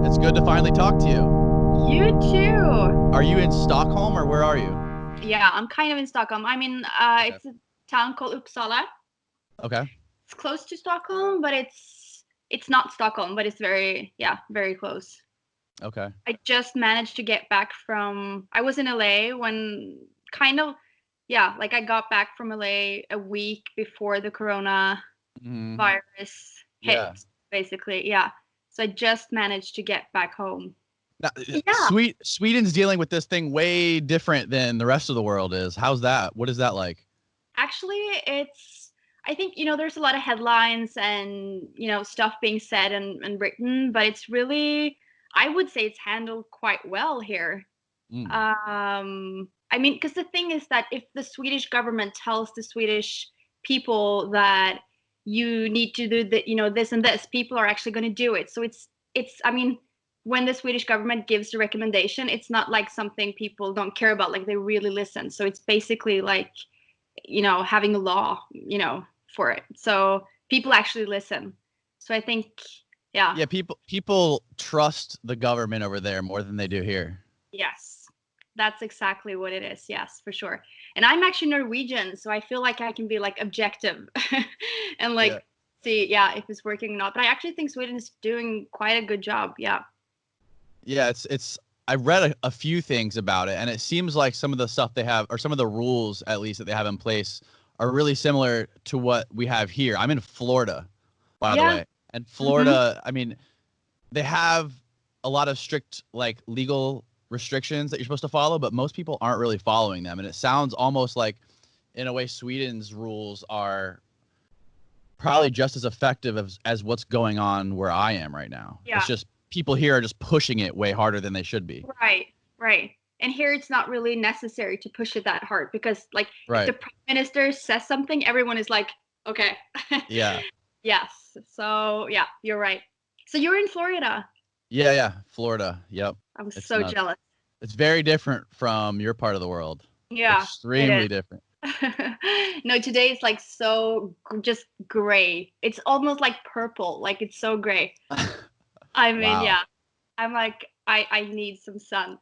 It's good to finally talk to you. You too. Are you in Stockholm or where are you? Yeah, I'm kind of in Stockholm. I mean, Okay. it's a town called Uppsala. Okay. It's close to Stockholm, but it's not Stockholm, but it's very close. Okay. I just managed to get back from. I was in LA when kind of, yeah, like I got back from LA a week before the coronavirus Hmm. hit, Yeah. basically. Yeah. So I just managed to get back home. Now, Yeah. Sweden's dealing with this thing way different than the rest of the world is. How's that? What is that like? Actually, I think, there's a lot of headlines and, stuff being said and written, but it's really, I would say it's handled quite well here. Mm. I mean, because the thing is that if the Swedish government tells the Swedish people that you need to do this and this, people are actually going to do it. So I mean, when the Swedish government gives a recommendation, it's not like something people don't care about, like they really listen. So it's basically like, having a law, for it. So people actually listen. So I think, yeah, Yeah, people trust the government over there more than they do here. yes, that's exactly what it is. Yes, for sure. And I'm actually Norwegian, so I feel like I can be like objective and Yeah. like see, yeah, if it's working or not. But I actually think Sweden is doing quite a good job. Yeah. Yeah, it's I read a few things about it and it seems like some of the stuff they have or some of the rules at least that they have in place are really similar to what we have here. I'm in Florida, by the Yeah. way. And Hmm. Florida, I mean, they have a lot of strict like legal restrictions that you're supposed to follow, but most people aren't really following them. And it sounds almost like in a way Sweden's rules are probably just as effective as what's going on where I am right now. It's Yeah. just people here are just pushing it way harder than they should be. Right. Right. And here it's not really necessary to push it that hard because, like, if the Right. prime minister says something, everyone is like, okay. Yeah. Yes. So, yeah, you're right. So you're in Florida. Yeah, yeah. Florida. Yep. I'm It's so nuts. jealous. It's very different from your part of the world. Yeah, it Extremely is. different. No, today it's like so just gray. It's almost like purple. Like it's so gray. I mean, Wow. yeah. I'm like, I need some sun.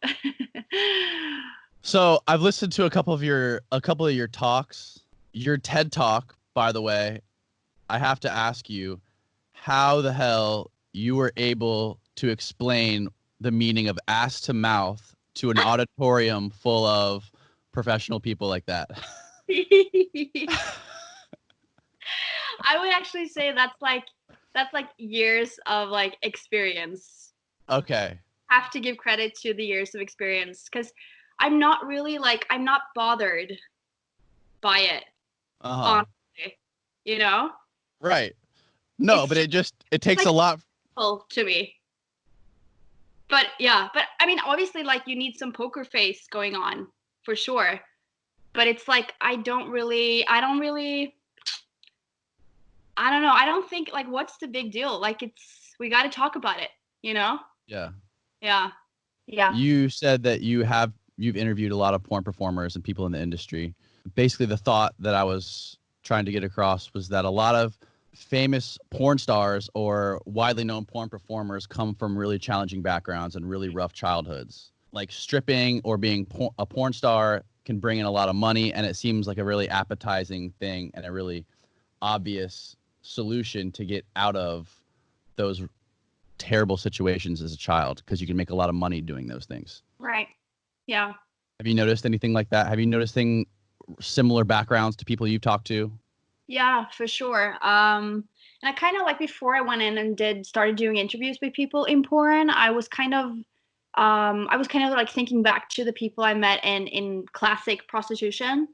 So I've listened to a couple of your talks. Your TED talk, by the way, I have to ask you how the hell you were able to explain the meaning of ass to mouth to an auditorium full of professional people like that. I would actually say that's like years of like experience. Okay. Have to give credit to the years of experience because I'm not bothered by it, Uh-huh. honestly. You know? Right. No, It's but just it it's takes like a lot. cool to me. But yeah, but I mean obviously like you need some poker face going on for sure. But it's like I don't know. I don't think like what's the big deal? Like we got to talk about it, you know? Yeah. Yeah. Yeah. You said that you've interviewed a lot of porn performers and people in the industry. Basically, the thought that I was trying to get across was that a lot of famous porn stars or widely known porn performers come from really challenging backgrounds and really rough childhoods. Like stripping or being a porn star can bring in a lot of money, and it seems like a really appetizing thing and a really obvious solution to get out of those terrible situations as a child because you can make a lot of money doing those things. Right. Yeah. Have you noticed anything like that? Have you noticed similar backgrounds to people you've talked to? Yeah, for sure. And I kind of like before I went in and started doing interviews with people in porn, I was kind of like thinking back to the people I met in classic prostitution.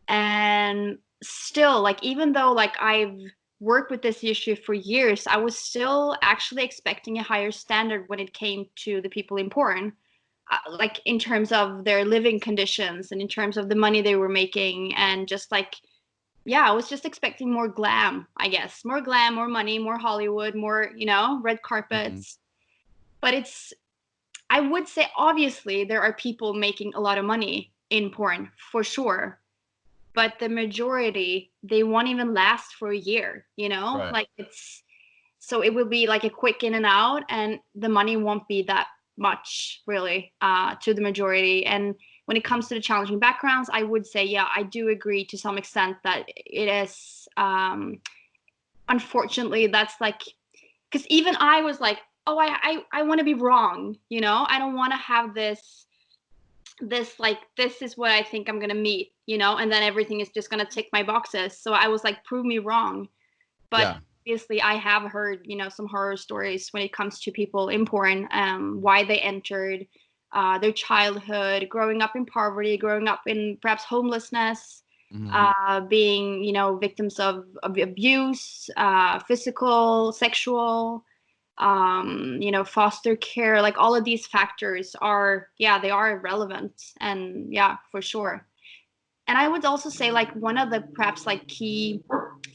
And still, like, even though like I've worked with this issue for years, I was still actually expecting a higher standard when it came to the people in porn, like in terms of their living conditions and in terms of the money they were making, and just like, yeah, I was just expecting more glam, I guess, more glam, more money, more Hollywood, more, red Hmm. carpets. But I would say, obviously, there are people making a lot of money in porn for sure, but the majority, they won't even last for a year, Right. like it's, So it will be like a quick in and out, and the money won't be that much really to the majority. And when it comes to the challenging backgrounds, I would say, yeah, I do agree to some extent that it is, unfortunately, that's like, because even I was like, oh, I want to be wrong, you know, I don't want to have this like, this is what I think I'm gonna meet, you know, and then everything is just gonna tick my boxes. So I was like, prove me wrong. But Yeah. obviously I have heard, you know, some horror stories when it comes to people in porn, why they entered, their childhood, growing up in poverty, growing up in perhaps homelessness, Hmm. being, you know, victims of abuse, physical, sexual, you know, foster care. Like all of these factors are, yeah, they are relevant, and yeah, for sure. And I would also say like one of the perhaps like key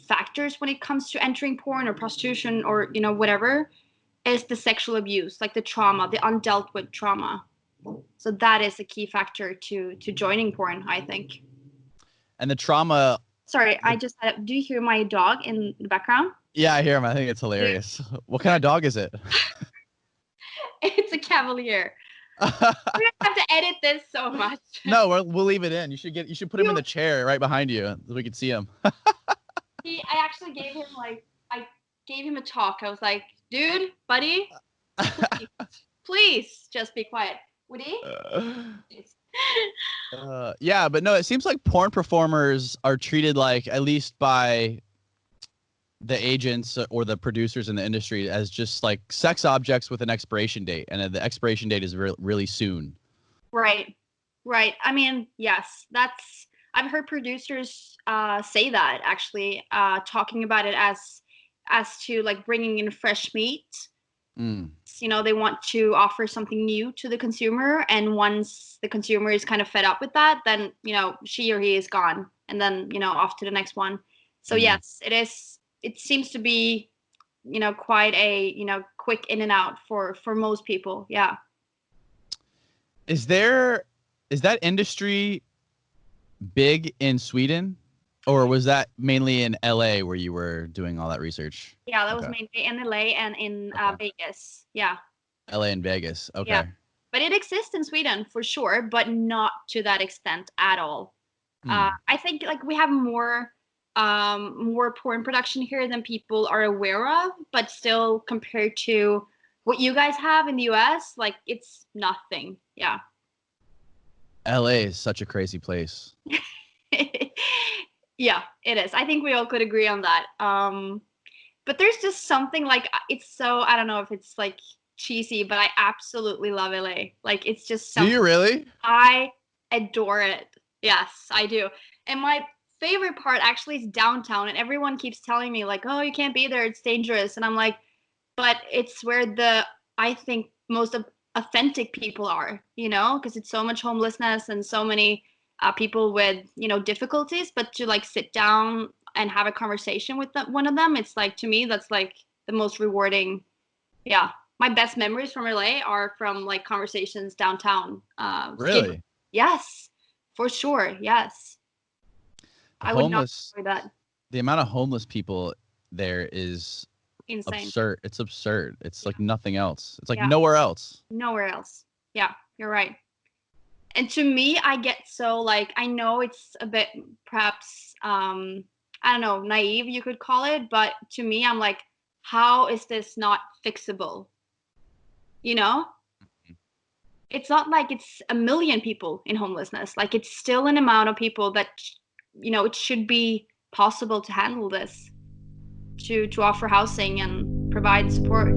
factors when it comes to entering porn or prostitution or, you know, whatever, is the sexual abuse, like the trauma, the undealt with trauma. So that is a key factor to joining porn, I think. And the trauma. Sorry, The, do you hear my dog in the background? yeah, I hear him. I think it's Dude, hilarious. What kind of dog is it? it's a cavalier. We're gonna have to edit this so much. No, we'll leave it in. You should put him in You, the chair right behind you so we can see him. I actually gave him like, I gave him a talk. I was like, dude, buddy, please, please just be quiet. Woody? Yeah, but no, it seems like porn performers are treated like, at least by the agents or the producers in the industry, as just like sex objects with an expiration date, and the expiration date is really soon. Right. Right. I mean, yes, that's, I've heard producers say that actually, talking about it as to like bringing in fresh meat. Mm. You know, they want to offer something new to the consumer, and once the consumer is kind of fed up with that, then, you know, she or he is gone, and then, you know, off to the next one. So Mm. yes, it seems to be, you know, quite a, you know, quick in and out for most people. Yeah. Is there is that industry big in Sweden, or was that mainly in LA where you were doing all that research? Yeah, that was Okay. mainly in LA and in Okay. Vegas. Yeah, LA and Vegas. yeah. Okay. But it exists in Sweden for sure, but not to that extent at all. Hmm. I think like we have more porn production here than people are aware of, but still compared to what you guys have in the US, like it's nothing. Yeah. LA is such a crazy place. Yeah, it is. I think we all could agree on that. But there's just something like, it's so, I don't know if it's like cheesy, but I absolutely love LA. Like it's just Do something, you really? I adore it. Yes, I do. And my favorite part actually is downtown, and everyone keeps telling me like, "Oh, you can't be there. It's dangerous." And I'm like, "But it's where the I think most of authentic people are, you know, because it's so much homelessness and so many people with, you know, difficulties, but to like sit down and have a conversation with one of them, it's like, to me that's like the most rewarding. Yeah, my best memories from LA are from like conversations downtown. Really? Yes, for sure. Yes, The I would not homeless, enjoy that. the amount of homeless people there is Insane. absurd. It's absurd. It's Yeah, like nothing else. It's like yeah, nowhere else. nowhere else. Yeah, you're right. And to me, I get so like, I know it's a bit perhaps I don't know, naive you could call it, but to me, I'm like, how is this not fixable? You know? It's not like it's a million people in homelessness. Like it's still an amount of people that, you know, it should be possible to handle this, to offer housing and provide support.